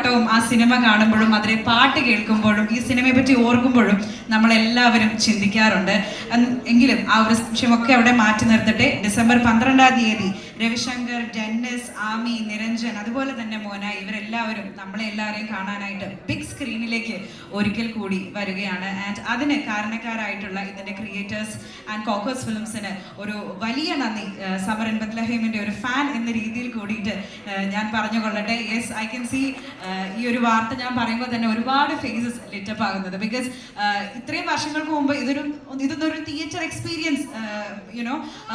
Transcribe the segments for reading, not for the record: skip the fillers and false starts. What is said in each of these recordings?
വട്ടവും ആ സിനിമ കാണുമ്പോഴും അതിലെ പാട്ട് കേൾക്കുമ്പോഴും ഈ സിനിമയെ പറ്റി ഓർക്കുമ്പോഴും നമ്മളെല്ലാവരും ചിന്തിക്കാറുണ്ട്. എങ്കിലും ആ ഒരു നിമിഷമൊക്കെ അവിടെ മാറ്റി നിർത്തട്ടെ. ഡിസംബർ 12-ാം തീയതി രവിശങ്കർ, ഡെന്നിസ്, ആമി, നിരഞ്ജൻ, അതുപോലെ തന്നെ മോന, ഇവരെല്ലാവരും നമ്മളെ എല്ലാവരെയും കാണാനായിട്ട് ബിഗ് സ്ക്രീനിലേക്ക് ഒരിക്കൽ കൂടി വരികയാണ്. ആൻഡ് അതിന് കാരണക്കാരായിട്ടുള്ള ഇതിൻ്റെ ക്രിയേറ്റേഴ്സ് ആൻഡ് കോക്കോസ് ഫിലിംസിന് ഒരു വലിയ നന്ദി സമരൻ ബത്ലഹേമിൻ്റെ ഒരു ഫാൻ എന്ന രീതിയിൽ കൂടിയിട്ട് ഞാൻ പറഞ്ഞുകൊള്ളട്ടെ. യെസ്, ഐ ക്യാൻ സീ ഈ ഒരു വാർത്ത ഞാൻ പറയുമ്പോൾ തന്നെ ഒരുപാട് ഫേസസ് ലിറ്റപ്പ് ആകുന്നത്. ബിക്കോസ് ഇത്രയും വർഷങ്ങൾക്ക് മുമ്പ് ഇതൊന്നൊരു തിയേറ്റർ എക്സ്പീരിയൻസ്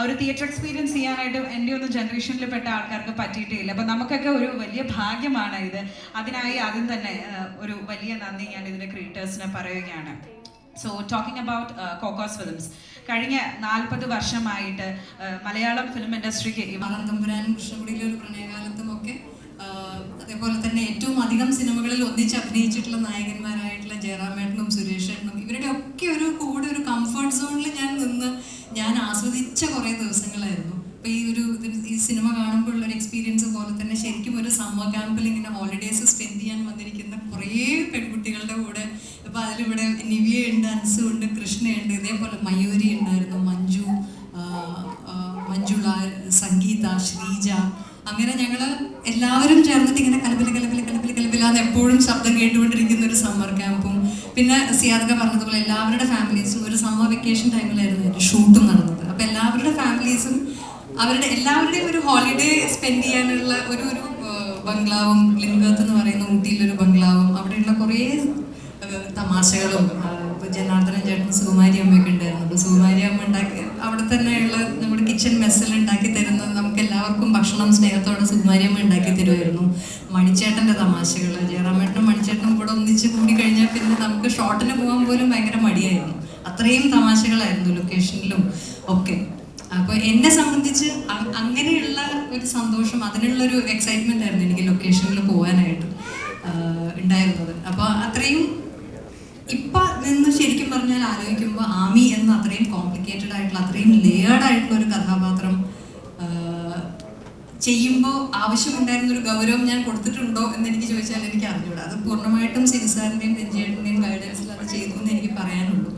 ഒരു തിയേറ്റർ എക്സ്പീരിയൻസ് ചെയ്യാനായിട്ട് എൻ്റെ ഒന്നും ജനറേഷനിൽ പെട്ട ആൾക്കാർക്ക് പറ്റിയിട്ടില്ല. അപ്പം നമുക്കൊക്കെ ഒരു വലിയ ഭാഗ്യമാണ് ഇത്. അതിനായി ആദ്യം തന്നെ ഒരു വലിയ നന്ദി ഞാൻ ഇതിൻ്റെ ക്രിയേറ്റേഴ്സിന് പറയുകയാണ്. So talking about Cocos films, കഴിഞ്ഞ 40 വർഷമായിട്ട് മലയാളം ഫിലിം ഇൻഡസ്ട്രിക്ക് തമ്പുരാനും കൃഷ്ണകുടിയിലെ ഒരു പ്രണയകാലത്തും ഒക്കെ അതേപോലെ തന്നെ ഏറ്റവും അധികം സിനിമകളിൽ ഒന്നിച്ച് അഭിനയിച്ചിട്ടുള്ള നായകന്മാരായിട്ടുള്ള ജയറാമേട്ടനും സുരേഷേട്ടനും ഇവരുടെ ഒക്കെ ഒരു കൂടെ ഒരു കംഫർട്ട് സോണിൽ ഞാൻ ആസ്വദിച്ച കുറേ ദിവസങ്ങളായിരുന്നു. അപ്പോൾ ഈ സിനിമ കാണുമ്പോൾ ഉള്ളൊരു എക്സ്പീരിയൻസ് പോലെ തന്നെ ശരിക്കും ഒരു സമ്മർ ക്യാമ്പിൽ ഇങ്ങനെ ഹോളിഡേയ്സ് സ്പെൻഡ് ചെയ്യാൻ വന്നിരിക്കുന്ന കുറേ പെൺകുട്ടികളുടെ കൂടെ ഇപ്പോൾ അതിലിവിടെ നിവിയ ഉണ്ട്, അൻസു ഉണ്ട്, കൃഷ്ണയുണ്ട്, ഇതേപോലെ മയൂരി ഉണ്ടായിരുന്നു, മഞ്ജുള, സംഗീത, ശ്രീജ, അങ്ങനെ ഞങ്ങൾ എല്ലാവരും ചേർന്നിട്ട് ഇങ്ങനെ കലപിലാന്ന് എപ്പോഴും ശബ്ദം കേട്ടുകൊണ്ടിരിക്കുന്ന ഒരു സമ്മർ ക്യാമ്പും, പിന്നെ സിയാദൊക്കെ പറഞ്ഞതുപോലെ എല്ലാവരുടെ ഫാമിലീസും ഒരു സമ്മർ വെക്കേഷൻ ടൈമിലായിരുന്നു ഒരു ഷൂട്ടും നടന്നത്. അപ്പോൾ എല്ലാവരുടെ ഫാമിലീസും എല്ലാവരുടെയും ഒരു ഹോളിഡേ സ്പെൻഡ് ചെയ്യാനുള്ള ഒരു ബംഗ്ലാവും, ലിംഗത്ത് എന്ന് പറയുന്ന ഊട്ടിയിലൊരു ബംഗ്ലാവും, അവിടെയുള്ള കുറേ തമാശകളും, ഇപ്പോൾ ജനാർദ്ദനൻ ചേട്ടൻ സുകുമാരി അമ്മയൊക്കെ ഉണ്ടായിരുന്നു. അപ്പോൾ സുകുമാരി അമ്മ ഉണ്ടാക്കി അവിടെ തന്നെയുള്ള നമ്മുടെ കിച്ചൺ മെസ്സിൽ ഉണ്ടാക്കി തരുന്നത് നമുക്ക് എല്ലാവർക്കും ഭക്ഷണം സ്നേഹത്തോടെ സുകുമാരി അമ്മ ഉണ്ടാക്കി തരുമായിരുന്നു. മണിച്ചേട്ടൻ്റെ തമാശകൾ, ജയറാമേട്ടനും മണിച്ചേട്ടനും കൂടെ ഒന്നിച്ച് കൂടി കഴിഞ്ഞാൽ പിന്നെ നമുക്ക് ഷോട്ടിന് പോകാൻ പോലും ഭയങ്കര മടിയായിരുന്നു. അത്രയും തമാശകളായിരുന്നു ലൊക്കേഷനിലും ഒക്കെ. അപ്പോൾ എന്നെ സംബന്ധിച്ച് അങ്ങനെയുള്ള ഒരു സന്തോഷം, അതിനുള്ളൊരു എക്സൈറ്റ്മെൻ്റ് ആയിരുന്നു എനിക്ക് ലൊക്കേഷനിൽ പോകാനായിട്ട് ഉണ്ടായിരുന്നത്. അപ്പോൾ അത്രയും ഇപ്പം നിന്ന് ശരിക്കും പറഞ്ഞാൽ ആലോചിക്കുമ്പോൾ ആമി എന്ന അത്രയും കോംപ്ലിക്കേറ്റഡ് ആയിട്ടുള്ള അത്രയും ലേയേർഡ് ആയിട്ടുള്ള ഒരു കഥാപാത്രം ചെയ്യുമ്പോൾ ആവശ്യമുണ്ടായിരുന്നൊരു ഗൗരവം ഞാൻ കൊടുത്തിട്ടുണ്ടോ എന്ന് എനിക്ക് ചോദിച്ചാൽ എനിക്ക് അറിഞ്ഞൂടാ. അത് പൂർണ്ണമായിട്ടും സിരിസാറിൻ്റെയും രഞ്ജേട്ടൻ്റെയും ഗൈഡൻസിൽ അത് ചെയ്തു എന്ന് എനിക്ക് പറയാനുള്ളൂ.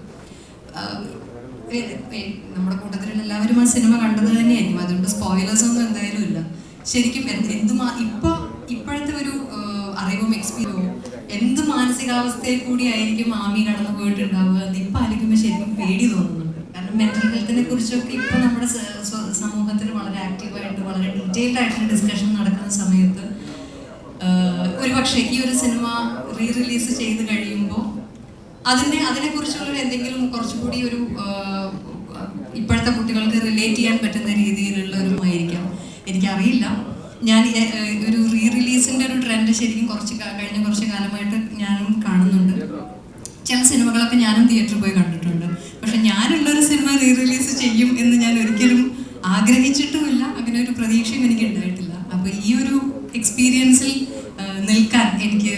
നമ്മുടെ കൂട്ടത്തിലുള്ള എല്ലാവരും ആ സിനിമ കണ്ടത് തന്നെയായിരിക്കും, അതുകൊണ്ട് സ്പോയിലേഴ്സ് ഒന്നും എന്തായാലും ഇല്ല. ശരിക്കും ഇപ്പോഴത്തെ ഒരു അറിവും എക്സ്പീരിയൻസും എന്ത് മാനസികാവസ്ഥയിൽ കൂടി ആയിരിക്കും ആമി കടന്നു പോയിട്ടുണ്ടാവുക എന്ന് ഇപ്പം ആലോചിക്കുമ്പോൾ ശരിക്കും പേടി തോന്നുന്നുണ്ട്. കാരണം മെൻ്റൽ ഹെൽത്തിനെ കുറിച്ചൊക്കെ ഇപ്പോൾ നമ്മുടെ സമൂഹത്തിൽ വളരെ ആക്റ്റീവായിട്ട് വളരെ ഡീറ്റെയിൽഡ് ആയിട്ടുള്ള ഡിസ്കഷൻ നടക്കുന്ന സമയത്ത് ഒരുപക്ഷെ ഈ ഒരു സിനിമ റിലീസ് ചെയ്ത് കഴിയുമ്പോൾ അതിനെക്കുറിച്ചുള്ള എന്തെങ്കിലും കുറച്ചുകൂടി ഒരു ഇപ്പോഴത്തെ കുട്ടികൾക്ക് റിലേറ്റ് ചെയ്യാൻ പറ്റുന്ന രീതിയിലുള്ള ഒരു ആയിരിക്കാം, എനിക്കറിയില്ല. ഞാൻ ഒരു റിലീസിൻ്റെ ഒരു ട്രെൻഡ് ശരിക്കും കഴിഞ്ഞ കുറച്ച് കാലമായിട്ട് ഞാനും കാണുന്നുണ്ട്. ചില സിനിമകളൊക്കെ ഞാനും തിയേറ്ററിൽ പോയി കണ്ടിട്ടുണ്ട്. പക്ഷെ ഞാനുള്ളൊരു സിനിമ റിലീസ് ചെയ്യും എന്ന് ഞാൻ ഒരിക്കലും ആഗ്രഹിച്ചിട്ടുമില്ല, അങ്ങനെ ഒരു പ്രതീക്ഷയും എനിക്ക് ഉണ്ടായിട്ടില്ല. അപ്പോൾ ഈ ഒരു എക്സ്പീരിയൻസിൽ നിൽക്കാൻ എനിക്ക്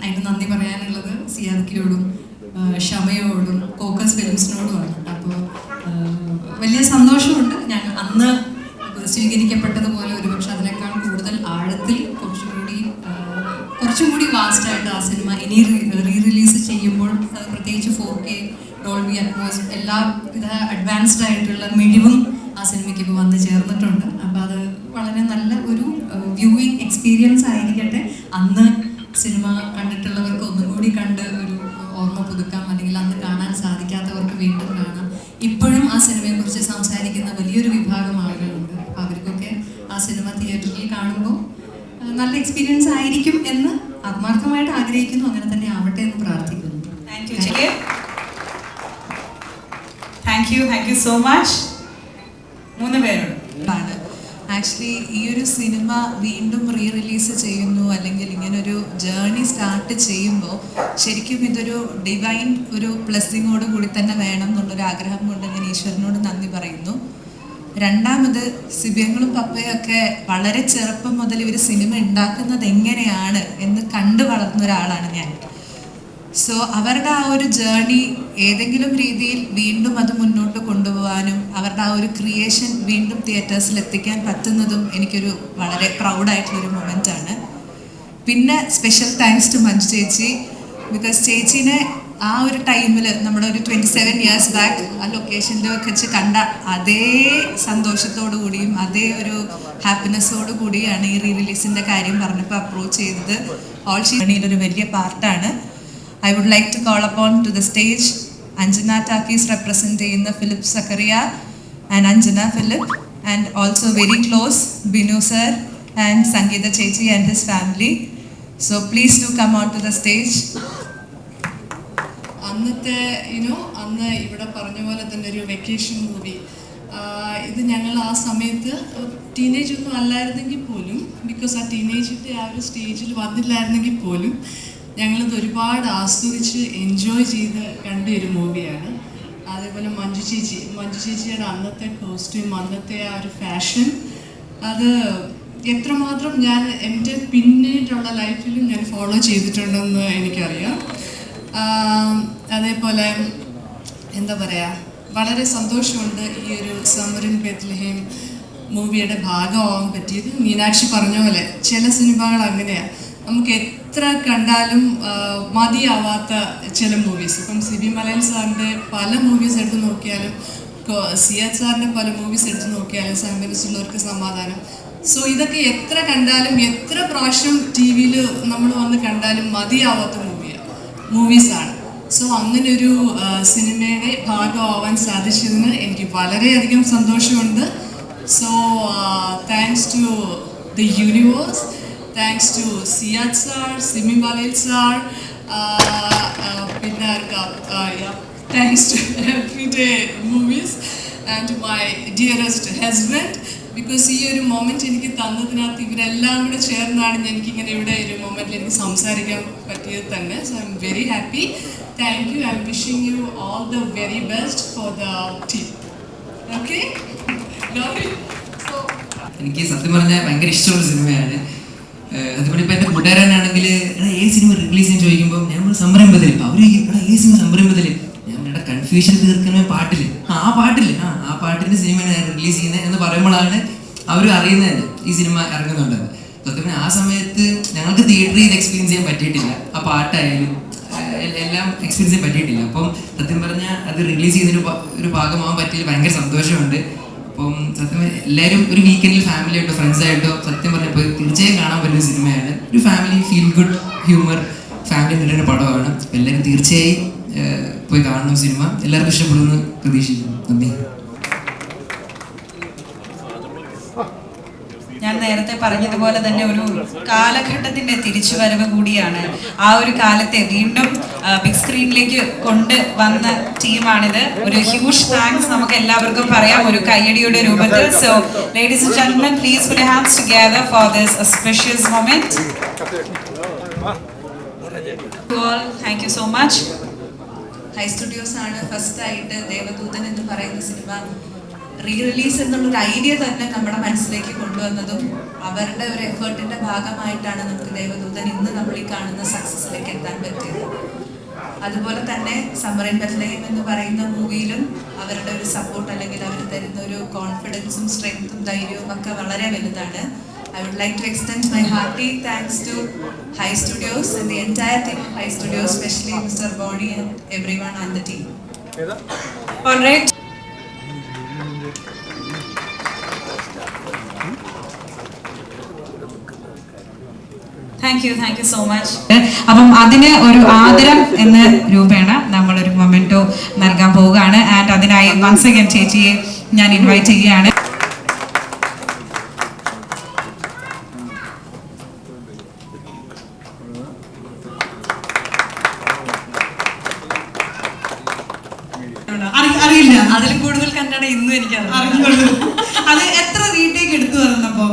അതിന് നന്ദി പറയാനുള്ളത് സിയാർക്കിയോടും ഷമയോടും കോക്കസ് ഫിലിംസിനോടുമാണ്. അപ്പോൾ വലിയ സന്തോഷമുണ്ട്. ഞാൻ അന്ന് സ്വീകരിക്കപ്പെട്ടതുപോലെ ഒരുപക്ഷെ അതിനേക്കാൾ കൂടുതൽ ആഴത്തിൽ കുറച്ചുകൂടി വാസ്റ്റായിട്ട് ആ സിനിമ ഇനി റിലീസ് ചെയ്യുമ്പോൾ പ്രത്യേകിച്ച് 4K ഡോൾബി അറ്റ്മോസ് എല്ലാവിധ അഡ്വാൻസ്ഡ് ആയിട്ടുള്ള മിഴിവും ആ സിനിമയ്ക്ക് ഇപ്പോൾ വന്ന് ചേർന്നിട്ടുണ്ട്. അപ്പോൾ അത് വളരെ നല്ല ഒരു വ്യൂയിങ് എക്സ്പീരിയൻസ് ആയിരിക്കട്ടെ. അന്ന് സിനിമ കണ്ടിട്ടുള്ളവർക്ക് ഒന്നുകൂടി കണ്ട് ഒരു ഓർമ്മ പുതുക്കാം, അല്ലെങ്കിൽ അന്ന് കാണാൻ സാധിക്കാത്തവർക്ക് വീണ്ടും കാണാം. ഇപ്പോഴും ആ സിനിമയെക്കുറിച്ച് സംസാരിക്കുന്ന വലിയൊരു വിഭാഗം ആളുകളുണ്ട്. അപ്പോൾ അവർക്കൊക്കെ ആ സിനിമ തിയേറ്ററിൽ കാണുമ്പോൾ നല്ല എക്സ്പീരിയൻസ് ആയിരിക്കും എന്ന് ആത്മാർത്ഥമായിട്ട് ആഗ്രഹിക്കുന്നു. അങ്ങനെ തന്നെ ആവട്ടെ എന്ന് പ്രാർത്ഥിക്കുന്നു. Thank you so much. 3 പേരുണ്ട്. ആക്ച്വലി ഈ ഒരു സിനിമ വീണ്ടും റിലീസ് ചെയ്യുന്നു, അല്ലെങ്കിൽ ഇങ്ങനൊരു ജേർണി സ്റ്റാർട്ട് ചെയ്യുമ്പോൾ ശരിക്കും ഇതൊരു ഡിവൈൻ ഒരു ബ്ലെസ്സിങ്ങോട് കൂടി തന്നെ വേണം എന്നുള്ളൊരു ആഗ്രഹം കൊണ്ട് ഞാൻ ഈശ്വരനോട് നന്ദി പറയുന്നു. രണ്ടാമത് സിബിയങ്ങളും പപ്പയും ഒക്കെ വളരെ ചെറുപ്പം മുതൽ ഇവർ സിനിമ ഉണ്ടാക്കുന്നത് എങ്ങനെയാണ് എന്ന് കണ്ടു വളർന്ന ഒരാളാണ് ഞാൻ. സോ അവരുടെ ആ ഒരു ജേർണി ഏതെങ്കിലും രീതിയിൽ വീണ്ടും അത് മുന്നോട്ട് കൊണ്ടുപോകാനും അവരുടെ ആ ഒരു ക്രിയേഷൻ വീണ്ടും തിയേറ്റേഴ്സിൽ എത്തിക്കാൻ പറ്റുന്നതും എനിക്കൊരു വളരെ പ്രൗഡായിട്ടുള്ളൊരു മൊമെൻ്റാണ്. പിന്നെ സ്പെഷ്യൽ താങ്ക്സ് ടു മഞ്ജു ചേച്ചി, ബിക്കോസ് ചേച്ചീനെ ആ ഒരു ടൈമിൽ നമ്മുടെ ഒരു 27 ഇയേഴ്സ് ബാക്ക് ആ ലൊക്കേഷനിൽ വെച്ച് കണ്ട അതേ സന്തോഷത്തോടു കൂടിയും അതേ ഒരു ഹാപ്പിനെസ്സോടു കൂടിയാണ് ഈ റീ റിലീസിൻ്റെ കാര്യം പറഞ്ഞപ്പോൾ അപ്രോച്ച് ചെയ്തത്. ഓൾ ഷീണിയിലൊരു വലിയ പാർട്ടാണ്. I would like to call upon to the stage Anjana Talkies represent ചെയ്യുന്ന Philip Zacharia and Anjana Philip, and also very close Binu sir and Sangeetha ചേച്ചി and his family. So please do come on to the stage. അന്നത്തെ അന്ന് ഇവിടെ പറഞ്ഞ പോലെ തന്നെ ഒരു വെക്കേഷൻ മൂവി, ഇത് ഞങ്ങൾ ആ സമയത്ത് ടീനേജ് ഒന്നും അല്ലായിരുന്നെങ്കിൽ പോലും, ബിക്കോസ് ആ ടീനേജിൻ്റെ ആ ഒരു സ്റ്റേജിൽ വന്നില്ലായിരുന്നെങ്കിൽ പോലും ഞങ്ങളിത് ഒരുപാട് ആസ്വദിച്ച് എൻജോയ് ചെയ്ത് കണ്ട ഒരു മൂവിയാണ്. അതേപോലെ മഞ്ജു ചേച്ചിയുടെ അന്നത്തെ കോസ്റ്റ്യൂം, അന്നത്തെ ആ ഒരു ഫാഷൻ, അത് എത്രമാത്രം ഞാൻ എൻ്റെ പിന്നീടുള്ള ലൈഫിലും ഞാൻ ഫോളോ ചെയ്തിട്ടുണ്ടെന്ന് എനിക്കറിയാം. അതേപോലെ എന്താ പറയുക, വളരെ സന്തോഷമുണ്ട് ഈ ഒരു സമ്മർ ഇൻ ബെത്ലഹേം മൂവിയുടെ ഭാഗമാവാൻ പറ്റിയത്. മീനാക്ഷി പറഞ്ഞ പോലെ ചില സിനിമകൾ അങ്ങനെയാണ്, നമുക്ക് എത്ര കണ്ടാലും മതിയാവാത്ത ചില മൂവീസ്. ഇപ്പം സിബി മലയിൽ സാറിൻ്റെ പല മൂവീസ് എടുത്ത് നോക്കിയാലും, സിയാദ് സാറിൻ്റെ പല മൂവീസ് എടുത്ത് നോക്കിയാലും സംബന്ധിച്ചുള്ളവർക്ക് സമാധാനം. സോ ഇതൊക്കെ എത്ര കണ്ടാലും എത്ര പ്രാവശ്യം ടി വിയിൽ നമ്മൾ വന്ന് കണ്ടാലും മതിയാവാത്ത മൂവീസാണ്. സോ അങ്ങനൊരു സിനിമയുടെ ഭാഗമാവാൻ സാധിച്ചതിന് എനിക്ക് വളരെയധികം സന്തോഷമുണ്ട്. So thanks to the universe, thanks to Siyad sir, Simi Valayil sir, പിന്നെ thanks to everyday movies and to my dearest husband. Because ഈ ഒരു മൊമെൻറ്റ് എനിക്ക് തന്നതിനകത്ത് ഇവരെല്ലാം കൂടെ ചേർന്നാണ് എനിക്കിങ്ങനെ ഇവിടെ ഒരു മൊമെൻറ്റിൽ എനിക്ക് സംസാരിക്കാൻ പറ്റിയത് തന്നെ. So I am very happy. Thank you. I M wishing you all the very best for the team. Okay, എനിക്ക് സത്യം പറഞ്ഞാൽ ഭയങ്കര ഇഷ്ടമുള്ള സിനിമയാണ്. അതുപോലെ ഇപ്പോൾ എൻ്റെ കൂട്ടുകാരനാണെങ്കിൽ ഏത് സിനിമ റിലീസ് ചെയ്യാൻ ചോദിക്കുമ്പോൾ ഞാൻ സംരംഭത്തിൽ അവർ ഏത് സിനിമ സംരംഭത്തിൽ ഞാൻ കൺഫ്യൂഷൻ തീർക്കുന്ന പാട്ടിൽ ആ പാട്ടിൻ്റെ സിനിമയാണ് ഞാൻ റിലീസ് ചെയ്യുന്നത് എന്ന് പറയുമ്പോഴാണ് അവർ അറിയുന്നത് തന്നെ ഈ സിനിമ ഇറങ്ങുന്നുണ്ടെന്ന്. സത്യം പറഞ്ഞാൽ ആ സമയത്ത് ഞങ്ങൾക്ക് തിയേറ്ററിൽ ഇത് എക്സ്പീരിയൻസ് ചെയ്യാൻ പറ്റിയിട്ടില്ല. ആ പാട്ടായാലും എല്ലാം എക്സ്പീരിയൻസ് ചെയ്യാൻ പറ്റിയിട്ടില്ല. അപ്പം സത്യം പറഞ്ഞാൽ അത് റിലീസ് ചെയ്യുന്നൊരു ഒരു ഭാഗമാകാൻ പറ്റിയതിൽ ഭയങ്കര സന്തോഷമുണ്ട്. അപ്പം സത്യം എല്ലാവരും ഒരു വീക്കെൻഡിൽ ഫാമിലിയായിട്ടോ ഫ്രണ്ട്സായിട്ടോ സത്യം പറഞ്ഞപ്പോൾ തീർച്ചയായും കാണാൻ പറ്റുന്ന സിനിമയാണ്. ഒരു family feel good humour family നിലയുടെ പടമാണ്. എല്ലാവരും തീർച്ചയായും പോയി കാണുന്ന സിനിമ എല്ലാവർക്കും ഇഷ്ടപ്പെടുമെന്ന് പ്രതീക്ഷിക്കുന്നു. നന്ദി. ഞാൻ നേരത്തെ പറഞ്ഞതുപോലെ തന്നെ ഒരു കാലഘട്ടത്തിന്റെ തിരിച്ചുവരവ് കൂടിയാണ്. ആ ഒരു കാലത്തെ വീണ്ടും ബിഗ് സ്ക്രീനിലേക്ക് കൊണ്ട് വന്ന ടീമാണിത്. ഒരു ഹ്യൂജ് താങ്ക്സ് നമുക്ക് എല്ലാവർക്കും പറയാം ഒരു കയ്യടിയുടെ രൂപത്തിൽ. So ladies and gentlemen, please put your hands together for this auspicious moment. Thank you so much. High studios ആണ് ഫസ്റ്റ് ആയിട്ട് ദേവദൂതൻ എന്ന് പറയുന്ന സിനിമ റീ റിലീസ് എന്നുള്ളൊരു ഐഡിയ തന്നെ നമ്മുടെ മനസ്സിലേക്ക് കൊണ്ടുവന്നതും അവരുടെ ഒരു എഫേർട്ടിന്റെ ഭാഗമായിട്ടാണ് നമുക്ക് ദേവദൂതൻ ഇന്ന് നമ്മൾ ഈ കാണുന്ന സക്സസിലേക്ക് എത്താൻ പറ്റിയത്. അതുപോലെ തന്നെ സമ്മർ ഇൻ ബെത്ലഹേം എന്ന് പറയുന്ന മൂവിയിലും അവരുടെ ഒരു സപ്പോർട്ട് അല്ലെങ്കിൽ അവർ തരുന്ന ഒരു കോൺഫിഡൻസും സ്ട്രെങ്ത്തും ധൈര്യവും ഒക്കെ വളരെ വലുതാണ്. I would like to extend my hearty thanks to High Studios and the entire team of High Studios, especially Mr. Bonnie and everyone on the team. All right. Thank you so much. അപ്പം അതിന് ഒരു ആദരം എന്ന രൂപേണ നമ്മളൊരു memento നൽകാൻ പോവുകയാണ്. And അതിനായി വൺസ് അഗൈൻ ചേച്ചിയെ ഞാൻ ഇൻവൈറ്റ് ചെയ്യുകയാണ്. അറിയില്ല, അതിൽ കൂടുതൽ കന്നഡ ഇന്നും എനിക്ക് അറിഞ്ഞോളൂ. അത് എത്ര റീടേക്ക് എടുത്തു വന്നപ്പോ?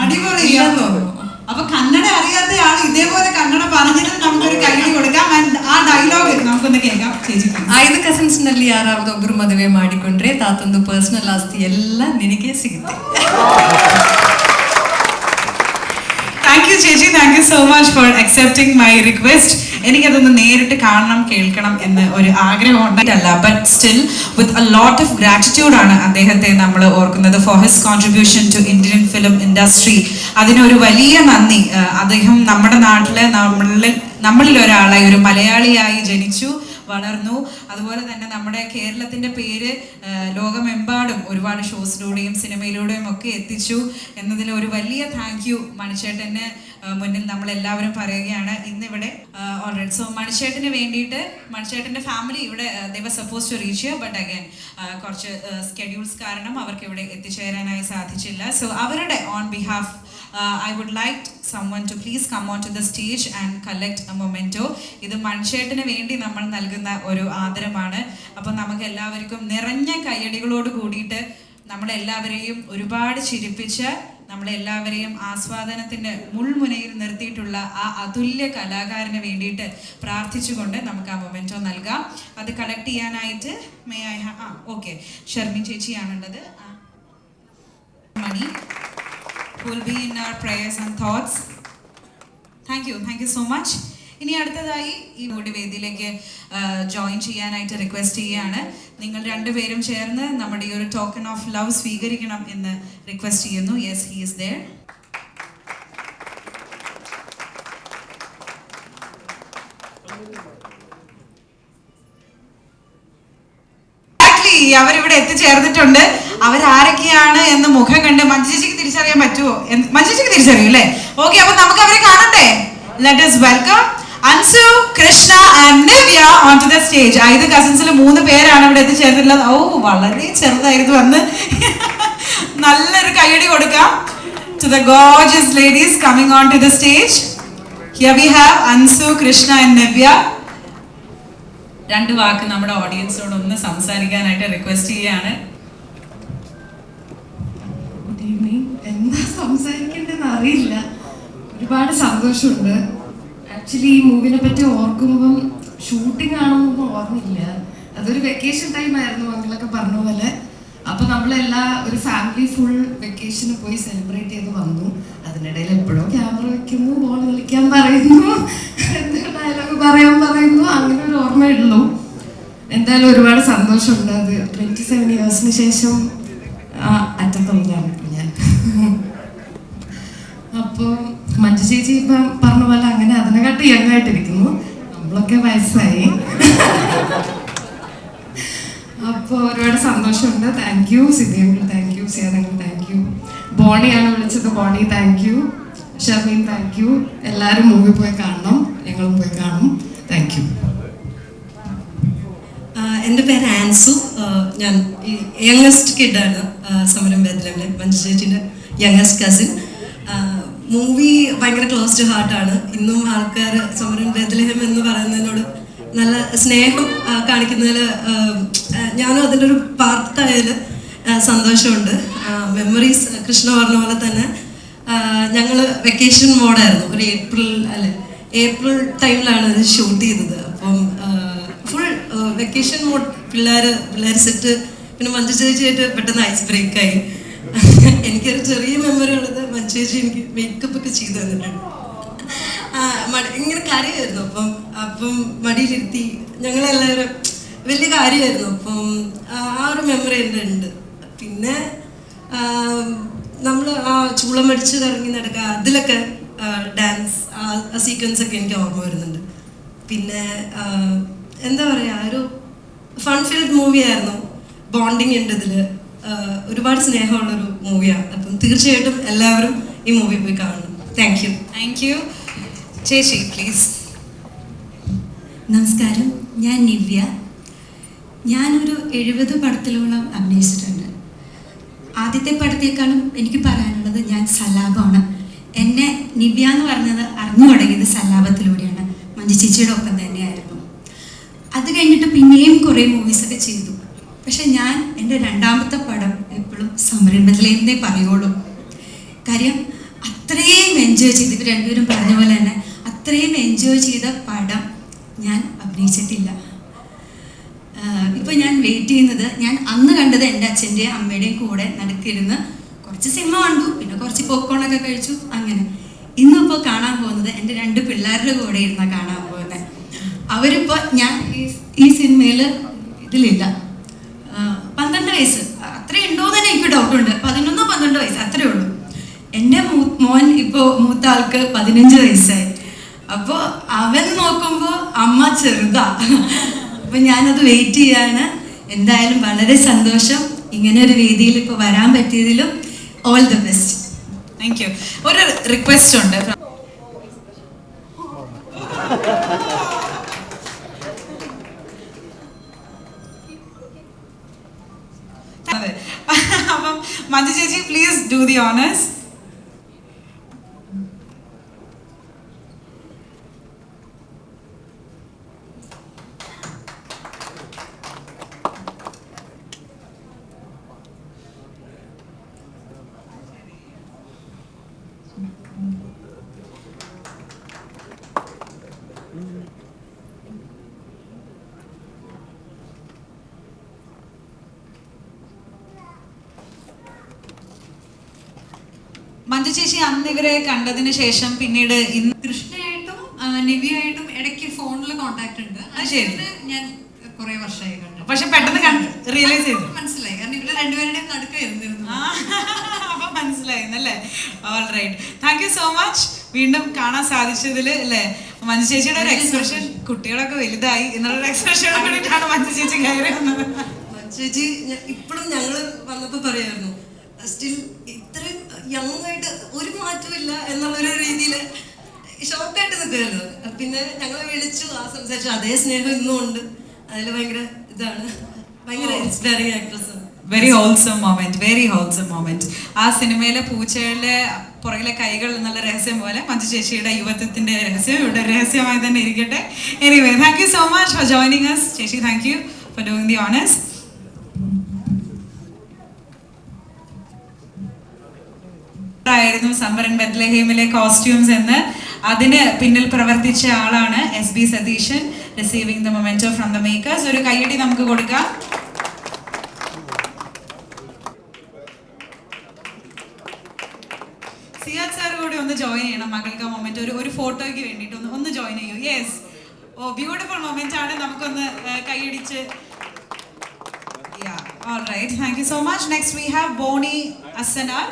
അടിപൊളിയാന്ന് തോന്നുന്നു. അപ്പൊ കന്നഡ അറിയാത്ത ആൾ ഇതേപോലെ കന്നഡ പറഞ്ഞിട്ട് നമുക്കൊരു കൈയ്യടി കൊടുക്കാം. ആ ഡയലോഗ് നമുക്കൊന്ന് ಕೇಳ್ക്കാം ചേച്ചി. 5 ಕಸಿನ್ಸ್ನಲ್ಲಿ ಯಾರಾவது ಒಬ್ರು ಮದುವೆ ಮಾಡಿಕೊಂಡ್ರೆ ತಾತಂದು ಪರ್ಸನಲ್ ಆಸ್ತಿ ಎಲ್ಲ ನಿನಗೆ ಸಿಗುತ್ತೆ. Thank you, Chechi. Thank you so much for accepting my request. എനിക്കതൊന്ന് നേരിട്ട് കാണണം കേൾക്കണം എന്ന് ഒരു ആഗ്രഹം ഉണ്ടായിട്ടല്ല, but still with a lot of gratitude ആണ് അദ്ദേഹത്തെ നമ്മൾ ഓർക്കുന്നത് for his contribution to Indian film industry. അതിനൊരു വലിയ നന്ദി. അദ്ദേഹം നമ്മുടെ നാട്ടിലെ നമ്മളിൽ ഒരാളായി, ഒരു മലയാളിയായി ജനിച്ചു വളർന്നു. അതുപോലെ തന്നെ നമ്മുടെ കേരളത്തിൻ്റെ പേര് ലോകമെമ്പാടും ഒരുപാട് ഷോസിലൂടെയും സിനിമയിലൂടെയും ഒക്കെ എത്തിച്ചു എന്നതിൽ ഒരു വലിയ താങ്ക് യു മണിച്ചേട്ടന് മുന്നിൽ നമ്മളെല്ലാവരും പറയുകയാണ് ഇന്നിവിടെ. ഓൾറെഡി സോ മണിച്ചേട്ടന് വേണ്ടിയിട്ട്, മണിച്ചേട്ടൻ്റെ ഫാമിലി ഇവിടെ they were suppose to reach here, but again കുറച്ച് സ്കെഡ്യൂൾസ് കാരണം അവർക്ക് ഇവിടെ എത്തിച്ചേരാനായി സാധിച്ചില്ല. സോ അവരുടെ on behalf I would like someone to please come onto the stage and collect a memento. ഇത് മണിച്ചേട്ടന് വേണ്ടി നമ്മൾ നൽകുന്ന ഒരു ആദരമാണ്. അപ്പം നമുക്ക് എല്ലാവർക്കും നിറഞ്ഞ കയ്യടികളോട് കൂടിയിട്ട് നമ്മളെല്ലാവരെയും ഒരുപാട് ചിരിപ്പിച്ച, നമ്മളെല്ലാവരെയും ആസ്വാദനത്തിൻ്റെ മുൾമുനയിൽ നിർത്തിയിട്ടുള്ള ആ അതുല്യ കലാകാരന് വേണ്ടിയിട്ട് പ്രാർത്ഥിച്ചുകൊണ്ട് നമുക്ക് ആ മൊമെൻറ്റോ നൽകാം. അത് കളക്ട് ചെയ്യാനായിട്ട് ഓക്കെ ഷർമിൻ ചേച്ചിയാണുള്ളത്. Mani will be in our prayers and thoughts. Thank you so much. ഇനി അടുത്തതായി ഈ കൂടി വേദിയിലേക്ക് ജോയിൻ ചെയ്യാനായിട്ട് റിക്വസ്റ്റ് ചെയ്യുകയാണ്. നിങ്ങൾ രണ്ടുപേരും ചേർന്ന് നമ്മുടെ ഈ ഒരു ടോക്കൺ ഓഫ് ലവ് സ്വീകരിക്കണം എന്ന് റിക്വസ്റ്റ് ചെയ്യുന്നു. Yes, he is there. അവരിവിടെ എത്തിച്ചേർന്നിട്ടുണ്ട്. അവരാരൊക്കെയാണ് എന്ന് മുഖം കണ്ട് മഞ്ജുചേച്ചിക്ക് തിരിച്ചറിയാൻ പറ്റുമോ? മഞ്ജുചേച്ചിക്ക് തിരിച്ചറിയും അല്ലേ? ഓക്കെ, അപ്പൊ നമുക്ക് അവരെ കാണട്ടെ. Let us welcome Ansu, Krishna and Nivya on to the stage. ഇത് കസിൻസിൽ 3 പേരാണ് ഇവിടെ എത്തിച്ചേർന്നിട്ടുള്ളത്. ഓ, വളരെ ചെറുതായിരുന്നു വന്ന്. നല്ലൊരു കൈയടി കൊടുക്കാം to the gorgeous ladies coming on to the stage. Here we have Ansu, Krishna and Nivya. 2 വാക്ക് നമ്മുടെ ഓഡിയൻസിനോട് ഒന്ന് സംസാരിക്കാനായിട്ട് റിക്വസ്റ്റ് ചെയ്യാണ്. Good evening. എന്താ സംസാരിക്കേണ്ടതെന്ന് അറിയില്ല. ഒരുപാട് സന്തോഷമുണ്ട്. ആക്ച്വലി ഈ മൂവിനെ പറ്റി ഓർക്കുമ്പം ഷൂട്ടിംഗ് ആണെന്നൊന്നും ഓർമ്മയില്ല. അതൊരു വെക്കേഷൻ ടൈം ആയിരുന്നു മക്കളൊക്കെ പറഞ്ഞ പോലെ. അപ്പോൾ നമ്മളെല്ലാ ഒരു ഫാമിലി ഫുൾ വെക്കേഷന് പോയി സെലിബ്രേറ്റ് ചെയ്ത് വന്നു. അതിനിടയിൽ എപ്പോഴോ ക്യാമറ വെക്കുന്നു, ബോൾ കളിക്കാൻ പറയുന്നു, ഡയലോഗ് പറയാൻ പറയുന്നു, അങ്ങനെ ഒരു ഓർമ്മയുള്ളൂ. എന്തായാലും ഒരുപാട് സന്തോഷമുണ്ട്. അത് 27 ഇയേഴ്സിന് ശേഷം അറ്റത്തുള്ളതാണ് ഞാൻ. അപ്പോൾ മഞ്ജു ചേച്ചി ഇപ്പം പറഞ്ഞ പോലെ അങ്ങനെ അതിനെക്കാട്ട് യങ്ങായിട്ടിരിക്കുന്നു. നമ്മളൊക്കെ വയസ്സായി. അപ്പോൾ ഒരുപാട് സന്തോഷമുണ്ട്. താങ്ക് യു സിദ്ധിയങ്കിൾ, താങ്ക് യു സിയാദങ്കിൾ, താങ്ക് യു. ബോണിയാണ് വിളിച്ചത്, Boni thank you. Sharmeen thank you. എല്ലാവരും മൂവി പോയി കാണണം, ഞങ്ങളും പോയി കാണും. Thank you. എൻ്റെ പേര് ആൻസു. ഞാൻ യങ്ങസ്റ്റ് കിഡാണ് സമരം ബേത്ലഹേമിലെ മഞ്ജു ചേച്ചിൻ്റെ യങ്ങസ്റ്റ് കസിൻ. മൂവി ഭയങ്കര ക്ലോസ് ടു ഹാർട്ടാണ്. ഇന്നും ആൾക്കാർ സമരം ബേത്ലഹേം എന്ന് പറയുന്നതിനോട് നല്ല സ്നേഹം കാണിക്കുന്നതിൽ ഞാനും അതിൻ്റെ ഒരു പാർട്ടായതിൽ സന്തോഷമുണ്ട്. മെമ്മറീസ് കൃഷ്ണ പറഞ്ഞ പോലെ തന്നെ ഞങ്ങൾ വെക്കേഷൻ മോഡായിരുന്നു. ഒരു ഏപ്രിൽ ടൈമിലാണ് ഇത് ഷൂട്ട് ചെയ്തത്. അപ്പം ഫുൾ വെക്കേഷൻ മോഡ്, പിള്ളേർ സെറ്റ്. പിന്നെ മഞ്ജു ചേച്ചിയായിട്ട് പെട്ടെന്ന് ഐസ് ബ്രേക്കായി. എനിക്കൊരു ചെറിയ മെമ്മറി ഉള്ളത്, മഞ്ജു ചേച്ചി എനിക്ക് മേക്കപ്പ് ഒക്കെ ചെയ്തു തന്നിട്ടുണ്ട്. ഇങ്ങനെ കാര്യമായിരുന്നു. അപ്പം മടിയിലിരുത്തി ഞങ്ങളെല്ലാവരും വലിയ കാര്യമായിരുന്നു. അപ്പം ആ ഒരു മെമ്മറി എൻ്റെ ഉണ്ട്. പിന്നെ നമ്മൾ ആ ചൂളമടിച്ച് കറങ്ങി നടക്കുക, അതിലൊക്കെ ഡാൻസ് ആ സീക്വൻസ് ഒക്കെ എനിക്ക് ഓർമ്മ വരുന്നുണ്ട്. പിന്നെ എന്താ പറയുക, ഒരു ഫൺ ഫിൽഡ് മൂവിയായിരുന്നു. ബോണ്ടിങ് ഉണ്ട് ഇതിൽ. ഒരുപാട് സ്നേഹമുള്ളൊരു മൂവിയാണ്. അപ്പം തീർച്ചയായിട്ടും എല്ലാവരും ഈ മൂവി പോയി കാണണം. Thank you. ചേച്ചി പ്ലീസ്. നമസ്കാരം, ഞാൻ നിവ്യ. ഞാനൊരു 70 പടത്തിലോളം അഭിനയിച്ചിട്ടുണ്ട്. ആദ്യത്തെ പടത്തേക്കാളും എനിക്ക് പറയാനുള്ളത് ഞാൻ സല്ലാപമാണ്. എന്നെ നിവ്യ എന്ന് പറഞ്ഞത് അറിഞ്ഞു തുടങ്ങിയത് സല്ലാപത്തിലൂടെയാണ്. മഞ്ജു ചേച്ചിയുടെ ഒപ്പം തന്നെയായിരുന്നു. അത് കഴിഞ്ഞിട്ട് പിന്നെയും കുറേ മൂവീസൊക്കെ ചെയ്തു. പക്ഷെ ഞാൻ എൻ്റെ 2ാമത്തെ പടം എപ്പോഴും സംരംഭത്തിലേന്നേ പറയുള്ളൂ. കാര്യം അത്രയും എൻജോയ് ചെയ്ത്, ഇവർ രണ്ടുപേരും പറഞ്ഞ പോലെ തന്നെ അത്രയും എൻജോയ് ചെയ്ത പടം ഞാൻ അഭിനയിച്ചിട്ടില്ല. ഇപ്പോൾ ഞാൻ വെയിറ്റ് ചെയ്യുന്നത്, ഞാൻ അന്ന് കണ്ടത് എൻ്റെ അച്ഛൻ്റെയും അമ്മയുടെയും കൂടെ നടുക്കിരുന്ന് കുറച്ച് സിനിമ കണ്ടു, പിന്നെ കുറച്ച് പോപ്കോണൊക്കെ കഴിച്ചു. അങ്ങനെ ഇന്നിപ്പോൾ കാണാൻ പോകുന്നത് എൻ്റെ 2 പിള്ളേരുടെ കൂടെ ഇരുന്നാണ് കാണാൻ പോകുന്നത്. അവരിപ്പോൾ ഞാൻ ഈ സിനിമയിൽ ഇതിലില്ല. 12 വയസ്സ് അത്രയും ഉണ്ടോ എന്ന് തന്നെ എനിക്ക് ഡൗട്ടുണ്ട്. 11-12 വയസ്സ് അത്രേ ഉള്ളൂ. എൻ്റെ മോൻ ഇപ്പോൾ മൂത്ത ആൾക്ക് 15 വയസ്സായി. അപ്പോൾ അവൻ നോക്കുമ്പോൾ അമ്മ ചെറുതാ. അപ്പം ഞാനത് വെയിറ്റ് ചെയ്യാണ്. എന്തായാലും വളരെ സന്തോഷം ഇങ്ങനെ ഒരു വേദിയിൽ ഇപ്പോൾ വരാൻ പറ്റിയതിലും. All the best. Thank you. ഒരു റിക്വസ്റ്റ് ഉണ്ട്. അപ്പം മഞ്ജു ചേച്ചി please do the honours. Manju ചേച്ചി അന്ന് ഇവരെ കണ്ടതിന് ശേഷം പിന്നീട് ഇന്ന് കൃഷ്ണയായിട്ടും നിവ്യയായിട്ടും ഇടയ്ക്ക് ഫോണിൽ കോണ്ടാക്ട് ഉണ്ട്. ശരി. ഞാൻ കുറെ വർഷമായി കണ്ടു. പക്ഷെ പെട്ടെന്ന് റിയലൈസ് ചെയ്തു. മനസ്സിലായി, കാരണം ഇവര് രണ്ടുപേരുടെയും നടുക്കായിരുന്നു. അപ്പൊ മനസ്സിലായിരുന്നല്ലേ. All right, thank you so much. വീണ്ടും കാണാൻ സാധിച്ചതിൽ അല്ലേ. മഞ്ജു ചേച്ചിയുടെ ഒരു എക്സ്പ്രഷൻ, കുട്ടികളൊക്കെ വലുതായി എന്നുള്ളൊരു എക്സ്പ്രഷനോട് കൂടിയിട്ടാണ് മഞ്ജു ചേച്ചി കയറി വന്നത്. ചേച്ചി ഇപ്പോഴും ഞങ്ങൾ വന്നപ്പോൾ പറയായിരുന്നു സ്റ്റിൽ ഇത്രയും യങ് ആയിട്ട് ഒരു മാറ്റമില്ല എന്നുള്ളൊരു രീതിയിൽ ഷോക്കായിട്ട് നിൽക്കുമല്ലോ. പിന്നെ ഞങ്ങളെ വിളിച്ചു, ആ സംസാരിച്ചു, അതേ സ്നേഹം ഇന്നും ഉണ്ട്. അതിൽ ഭയങ്കര ഇതാണ്, ഭയങ്കര inspiring actress. Very wholesome moment, very wholesome moment. ആ സിനിമയിലെ പൂച്ചകളുടെ പുറകിലെ കൈകൾ എന്നുള്ള രഹസ്യം പോലെ മഞ്ജു ചേച്ചിയുടെ യുവത്വത്തിന്റെ രഹസ്യം ഇവിടെ രഹസ്യമായി തന്നെ ഇരിക്കട്ടെ. Anyway, thank you so much for joining us. ചേച്ചി, thank you for doing the honours. ആയിരുന്നു സമരൻ ബെത്ലഹേമിലെ കോസ്റ്റ്യൂംസ് എന്ന്. അതിന് പിന്നിൽ പ്രവർത്തിച്ച ആളാണ് SB Satheesan. Receiving the memento from the makers. ഒരു കൈയടി നമുക്ക് കൊടുക്കാം. സിയാദ് സാർ കൂടി ഒന്ന് ജോയിൻ ചെയ്യണം മകൾക്ക് ആ മൊമെന്റ്. ഒരു ഫോട്ടോയ്ക്ക് വേണ്ടിയിട്ട് ഒന്ന് ജോയിൻ ചെയ്യൂ. യെസ്, ഓ ബ്യൂട്ടിഫുൾ മൊമെന്റ് ആണ്. നമുക്കൊന്ന് കൈയടിച്ച്. All right, thank you so much. Next we have Boni Assanar.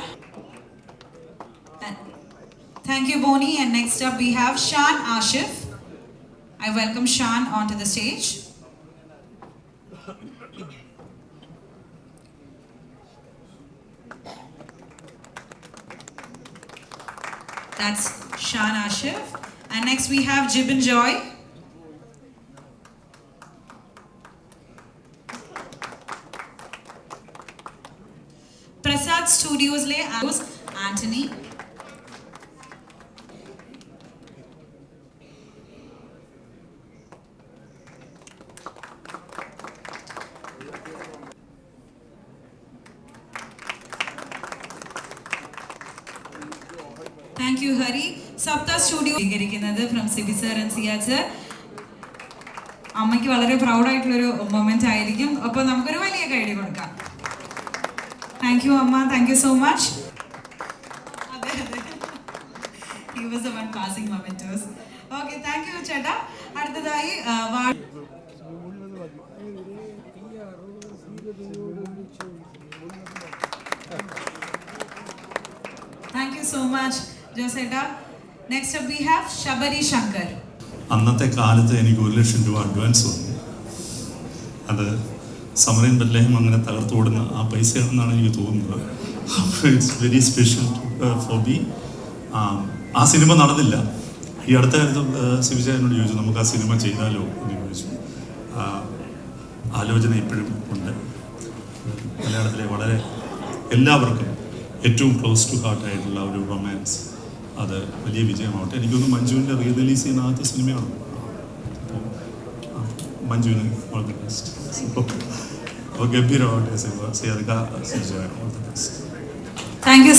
Thank you, Boni. And next up we have Shan Ashif. I welcome Shan onto the stage. That's Shan Ashif. And next we have Jibin Joy. Prasad Studios le Anthony. Thank you, Hari. Sapta Studio from Sibi sir and Siyad sir. അമ്മയ്ക്ക് വളരെ proud ആയിട്ടുള്ളൊരു moment ആയിരിക്കും. അപ്പോൾ നമുക്കൊരു വലിയ കൈയടി കൊടുക്കാം. Thank you അമ്മ, താങ്ക് യു സോ മച്ച്. അതെ അതെ, he was the one passing mementos. Okay, thank you ചേട്ടാ. അടുത്തതായി thank you so much ജോസേട്ടാ. Next up we have Shabari Shankar. അന്നത്തെ കാലത്ത് എനിക്ക് 1 ലക്ഷം രൂപ അഡ്വാൻസ് വന്നു. അത് സമരൻ ബെത്ലഹേം അങ്ങനെ തകർത്തോടുന്ന ആ പൈസയാണെന്നാണ് എനിക്ക് തോന്നുന്നത്. It's very special for me. ആ സിനിമ നടന്നില്ല. ഈ അടുത്ത കാലത്ത് ശിവചാരനോട് ചോദിച്ചു, നമുക്ക് ആ സിനിമ ചെയ്താലോ എന്ന് ചോദിച്ചു. ആലോചന ഇപ്പോഴും ഉണ്ട്. മലയാളത്തിലെ വളരെ എല്ലാവർക്കും ഏറ്റവും ക്ലോസ് ടു ഹാർട്ട് ആയിട്ടുള്ള ഒരു റൊമാൻസ്, അത് വലിയ വിജയമാവട്ടെ. എനിക്കൊന്ന് മഞ്ജുവിൻ്റെ റീ റിലീസ് ചെയ്യുന്ന ആദ്യത്തെ സിനിമയാണ്. അപ്പോൾ മഞ്ജുവിന് ഓൾ ദി ബെസ്റ്റ്. അപ്പോൾ ഗംഭീരമാവട്ടെ സിനിമ. സിയാദിക, all the best. Thank U